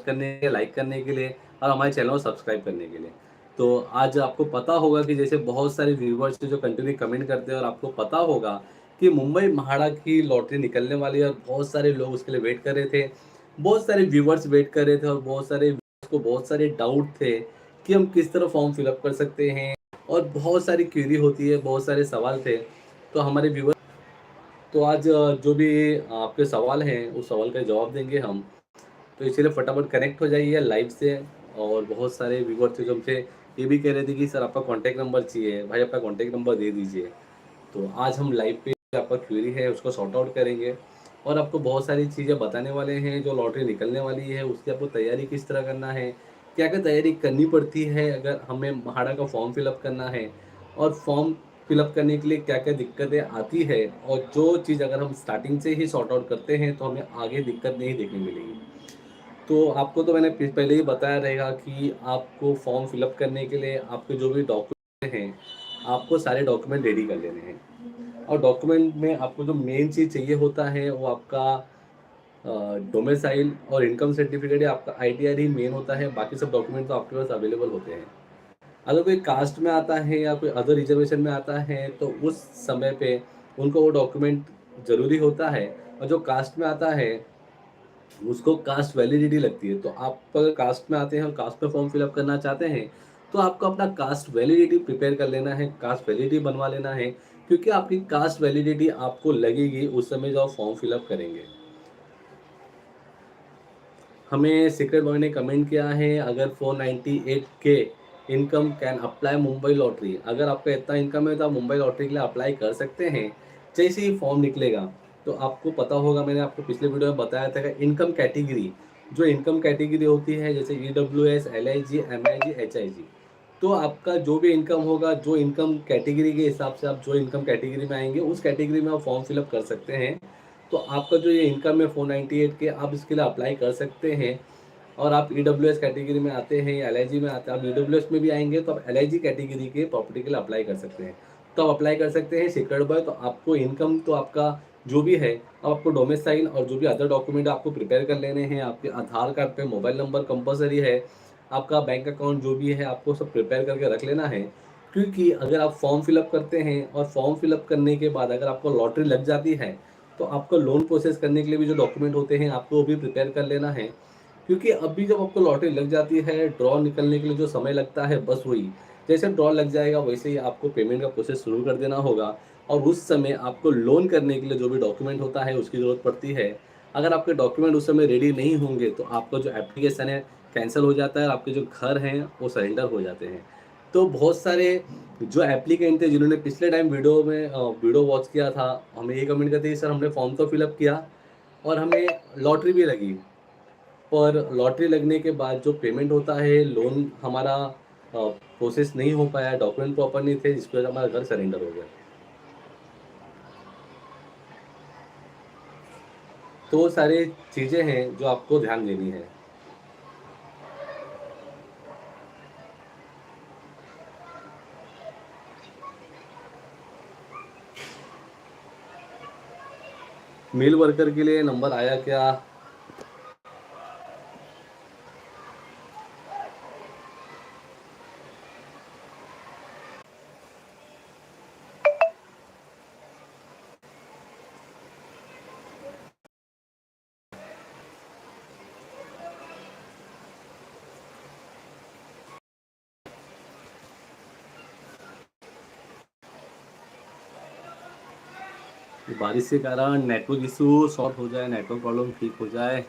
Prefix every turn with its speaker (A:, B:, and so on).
A: करने के लिए, लाइक करने के लिए और हमारे चैनल को सब्सक्राइब करने के लिए। तो आज आपको पता होगा कि जैसे बहुत सारे व्यूवर्स जो कंटिन्यू कमेंट करते हैं और आपको पता होगा कि मुंबई म्हाडा की लॉटरी निकलने वाली है और बहुत सारे लोग उसके लिए वेट कर रहे थे। बहुत सारे व्यूवर्स वेट कर रहे थे और बहुत सारे व्यूअर्स को बहुत सारे डाउट थे कि हम किस तरह फॉर्म फिल अप कर सकते हैं और बहुत सारी क्वेरी होती है, बहुत सारे सवाल थे। तो हमारे व्यूअर तो आज जो भी आपके सवाल हैं, उस सवाल का जवाब देंगे हम। तो इसलिए फटाफट कनेक्ट हो जाइए लाइव से। और बहुत सारे व्यूअर थे जो हमसे ये भी कह रहे थे कि सर आपका कॉन्टैक्ट नंबर चाहिए, भाई आपका कॉन्टैक्ट नंबर दे दीजिए। तो आज हम लाइव पे आपका क्वेरी है उसको सॉर्ट आउट करेंगे और आपको बहुत सारी चीज़ें बताने वाले हैं। जो लॉटरी निकलने वाली है उसकी आपको तैयारी किस तरह करना है, क्या-क्या तैयारी करनी पड़ती है अगर हमें म्हाडा का फॉर्म फिल अप करना है और फॉर्म फिल अप करने के लिए क्या-क्या दिक्कतें आती है और जो चीज़ अगर हम स्टार्टिंग से ही सॉर्ट आउट करते हैं तो हमें आगे दिक्कत नहीं देखने मिलेगी। तो आपको तो मैंने पहले ही बताया रहेगा कि आपको फॉर्म फिल अप करने के लिए आपके जो भी डॉक्यूमेंट हैं, आपको सारे डॉक्यूमेंट रेडी कर लेने हैं। और डॉक्यूमेंट में आपको जो मेन चीज़ चाहिए होता है वो आपका डोमिसाइल और इनकम सर्टिफिकेट या आपका आईटीआर ही मेन होता है, बाकी सब डॉक्यूमेंट तो आपके पास अवेलेबल होते हैं। अगर कोई कास्ट में आता है या कोई अदर रिजर्वेशन में आता है तो उस समय पे उनको वो डॉक्यूमेंट ज़रूरी होता है। और जो कास्ट में आता है उसको कास्ट वैलिडिटी लगती है। तो आप अगर कास्ट में आते हैं और कास्ट में फॉर्म फिल अप करना चाहते हैं, तो आपको अपना कास्ट वैलिडिटी प्रिपेयर कर लेना है, कास्ट वैलिडिटी बनवा लेना है, क्योंकि आपकी कास्ट वैलिडिटी आपको लगेगी उस समय जब आप फॉर्म फिल अप करेंगे। हमें सीक्रेट बॉय ने कमेंट किया है, अगर 498 के income can apply Mumbai lottery. अगर आपका इतना इनकम है तो आप मुंबई लॉटरी के लिए अप्लाई कर सकते हैं। जैसे ही फॉर्म निकलेगा तो आपको पता होगा, मैंने आपको पिछले वीडियो में बताया था कि इनकम कैटेगरी, जो इनकम कैटेगरी होती है जैसे ईडब्ल्यूएस, एलआईजी, एमआईजी, एचआईजी। तो आपका जो भी इनकम होगा, जो इनकम कैटेगरी के हिसाब से आप जो इनकम कैटेगरी में आएंगे उस कैटेगरी में आप फॉर्म फिल अप कर सकते हैं। तो आपका जो ये इनकम है 498 के, आप इसके लिए अप्लाई कर सकते हैं। और आप ईडब्ल्यूएस कैटेगरी में आते हैं या एलआईजी में आते हैं, आप ईडब्ल्यूएस में भी आएँगे तो आप एलआईजी कैटेगरी के प्रॉपर्टी के लिए अप्लाई कर सकते हैं। तो आप अप्लाई कर सकते हैं सीक्रेट बॉय। तो आपको इनकम तो आपका जो भी है, अब आपको डोमिसाइल और जो भी अदर डॉक्यूमेंट आपको प्रिपेयर कर लेने हैं। आपके आधार कार्ड पे मोबाइल नंबर कंपल्सरी है, आपका बैंक अकाउंट जो भी है आपको सब प्रिपेयर करके रख लेना है। क्योंकि अगर आप फॉर्म फिल अप करते हैं और फॉर्म फिल अप करने के बाद अगर आपको लॉटरी लग जाती है, तो आपको लोन प्रोसेस करने के लिए भी जो डॉक्यूमेंट होते हैं आपको वो भी प्रिपेयर कर लेना है। क्योंकि अभी जब आपको लॉटरी लग जाती है, ड्रॉ निकलने के लिए जो समय लगता है बस वही, जैसे ड्रॉ लग जाएगा वैसे ही आपको पेमेंट का प्रोसेस शुरू कर देना होगा। और उस समय आपको लोन करने के लिए जो भी डॉक्यूमेंट होता है उसकी ज़रूरत पड़ती है। अगर आपके डॉक्यूमेंट उस समय रेडी नहीं होंगे तो आपका जो एप्लीकेशन है कैंसल हो जाता है और आपके जो घर हैं वो सरेंडर हो जाते हैं। तो बहुत सारे जो एप्लीकेंट थे जिन्होंने पिछले टाइम वीडियो वॉच किया था, हमें ये कमेंट करते हैं सर हमने फॉर्म तो फिल अप किया और हमें लॉटरी भी लगी, पर लॉटरी लगने के बाद जो पेमेंट होता है, लोन हमारा प्रोसेस नहीं हो पाया, डॉक्यूमेंट प्रॉपर नहीं थे, जिसकी वजह से हमारा घर सरेंडर हो गया। तो वो सारी चीज़ें हैं जो आपको ध्यान देनी है। मेल वर्कर के लिए नंबर आया क्या? बारिश के कारण नेटवर्क इशू सॉल्व हो जाए, नेटवर्क प्रॉब्लम ठीक हो जाए।